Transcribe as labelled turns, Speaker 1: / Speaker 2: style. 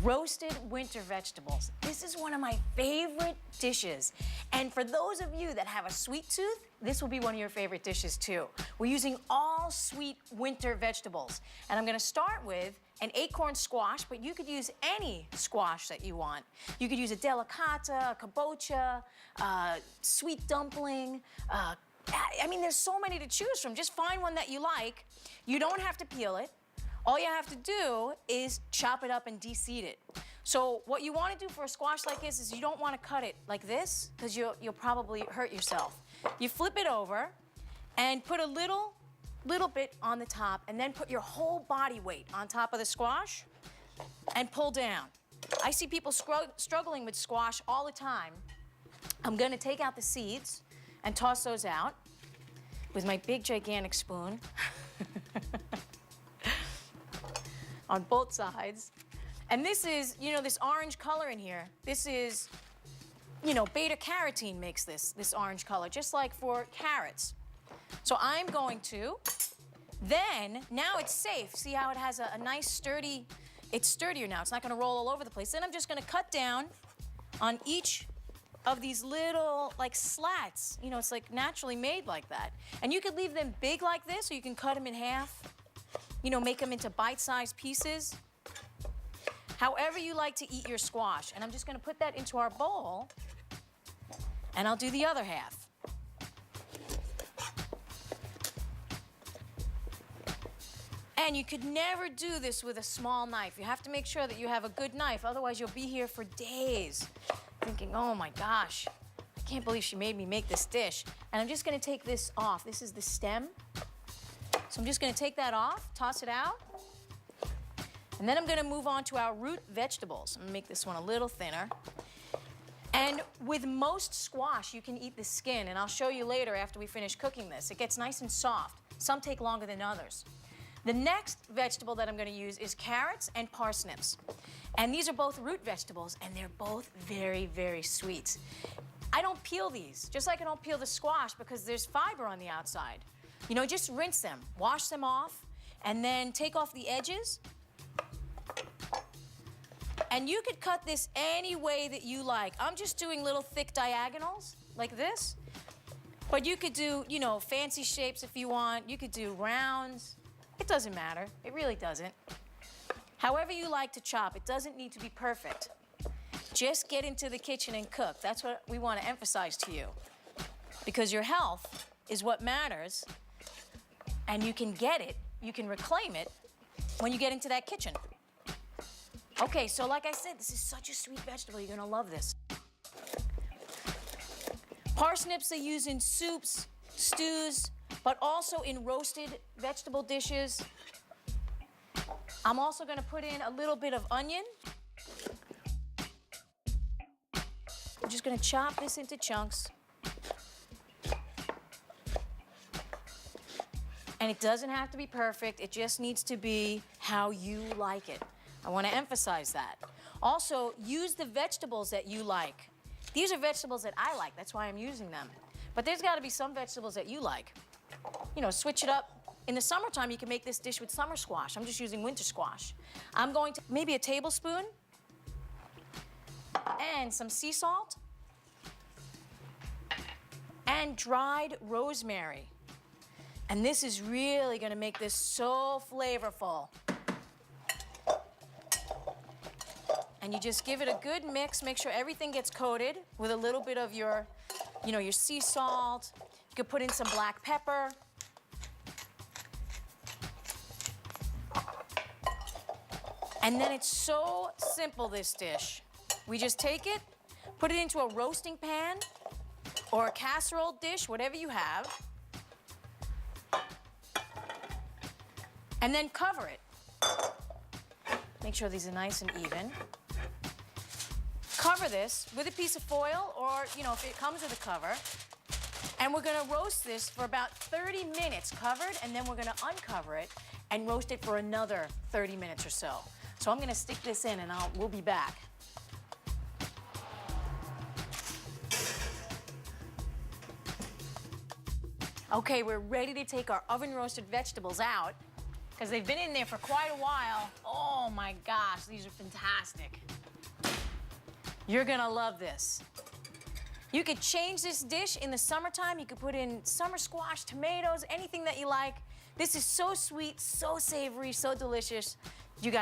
Speaker 1: Roasted winter vegetables. This is one of my favorite dishes. And for those of you that have a sweet tooth, this will be one of your favorite dishes too. We're using all sweet winter vegetables. And I'm gonna start with an acorn squash, but you could use any squash that you want. You could use a delicata, a kabocha, sweet dumpling. I mean, there's so many to choose from. Just find one that you like. You don't have to peel it. All you have to do is chop it up and deseed it. So what you want to do for a squash like this is you don't want to cut it like this because you'll probably hurt yourself. You flip it over and put a little bit on the top and then put your whole body weight on top of the squash and pull down. I see people struggling with squash all the time. I'm going to take out the seeds and toss those out with my big gigantic spoon. On both sides. And this is, this orange color in here, this is, beta carotene makes this orange color, just like for carrots. So I'm going to, then, now it's safe. See how it has a nice sturdy, it's sturdier now. It's not gonna roll all over the place. Then I'm just gonna cut down on each of these little, like, slats. It's like naturally made like that. And you could leave them big like this, or you can cut them in half. Make them into bite-sized pieces. However you like to eat your squash. And I'm just gonna put that into our bowl, and I'll do the other half. And you could never do this with a small knife. You have to make sure that you have a good knife, otherwise you'll be here for days thinking, oh my gosh, I can't believe she made me make this dish. And I'm just gonna take this off. This is the stem. So I'm just gonna take that off, toss it out, and then I'm gonna move on to our root vegetables. I'm gonna make this one a little thinner. And with most squash, you can eat the skin, and I'll show you later after we finish cooking this. It gets nice and soft. Some take longer than others. The next vegetable that I'm gonna use is carrots and parsnips. And these are both root vegetables, and they're both very, very sweet. I don't peel these, just like I don't peel the squash because there's fiber on the outside. Just rinse them, wash them off, and then take off the edges. And you could cut this any way that you like. I'm just doing little thick diagonals like this. But you could do, fancy shapes if you want. You could do rounds. It doesn't matter. It really doesn't. However you like to chop, it doesn't need to be perfect. Just get into the kitchen and cook. That's what we want to emphasize to you. Because your health is what matters. And you can get it, you can reclaim it when you get into that kitchen. Okay, so like I said, this is such a sweet vegetable. You're gonna love this. Parsnips are used in soups, stews, but also in roasted vegetable dishes. I'm also gonna put in a little bit of onion. I'm just gonna chop this into chunks. And it doesn't have to be perfect. It just needs to be how you like it. I want to emphasize that. Also, use the vegetables that you like. These are vegetables that I like. That's why I'm using them. But there's got to be some vegetables that you like. Switch it up. In the summertime, you can make this dish with summer squash. I'm just using winter squash. I'm going to maybe a tablespoon and some sea salt and dried rosemary. And this is really gonna make this so flavorful. And you just give it a good mix, make sure everything gets coated with a little bit of your sea salt. You could put in some black pepper. And then it's so simple, this dish. We just take it, put it into a roasting pan or a casserole dish, whatever you have. And then cover it. Make sure these are nice and even. Cover this with a piece of foil or, if it comes with a cover. And we're gonna roast this for about 30 minutes covered, and then we're gonna uncover it and roast it for another 30 minutes or so. So I'm gonna stick this in and we'll be back. Okay, we're ready to take our oven roasted vegetables out. because they've been in there for quite a while. Oh my gosh, these are fantastic. You're gonna love this. You could change this dish in the summertime. You could put in summer squash, tomatoes, anything that you like. This is so sweet, so savory, so delicious. You gotta